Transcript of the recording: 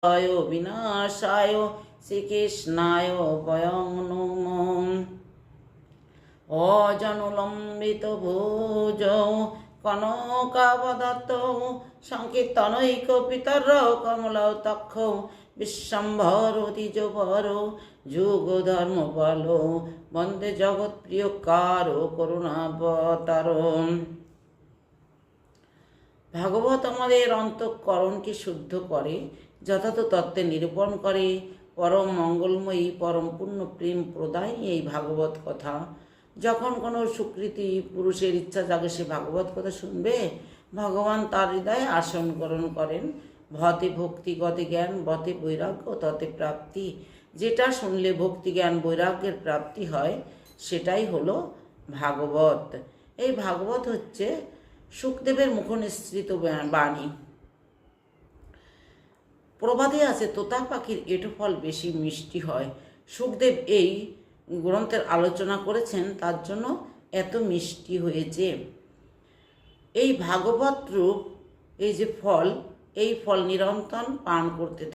বিনাশায় শ্রীকৃষ্ণায় বয়ং নমো। অজনুলম্বিত ভুজ কনকাবদত্ত সংকীর্তনৈক পিতর কমলৌ তক্ষ বিশ্বম্ভর দ্বিজবর যুগ ধর্মপাল বন্দে জগৎপ্রিয় কারো করুণাবতার। ভাগবত আমাদের অন্তঃকরণকে শুদ্ধ করে, যথার্থ তত্ত্বে নিরূপণ করে। পরম মঙ্গলময়ী পরম পূর্ণ প্রেম প্রদায়ী এই ভাগবত কথা। যখন কোনো সুকৃতি পুরুষের ইচ্ছা জাগে সে ভাগবত কথা শুনবে, ভগবান তার হৃদয়ে আসন গ্রহণ করেন। ভতে ভক্তি গতে জ্ঞান বতে বৈরাগ্য ততে প্রাপ্তি। যেটা শুনলে ভক্তি জ্ঞান বৈরাগ্যের প্রাপ্তি হয় সেটাই হলো ভাগবত। এই ভাগবত হচ্ছে শুকদেবের মুখনিসৃত বাণী। প্রবাদে আছে তোতা পাখির এঁটো ফল বেশি মিষ্টি হয়। শুকদেব এই গ্রন্থের আলোচনা করেছেন, তার জন্য এত মিষ্টি হয়েছে। এই ভাগবত রূপ এই যে ফল, এই ফল নিরন্তর পান করতে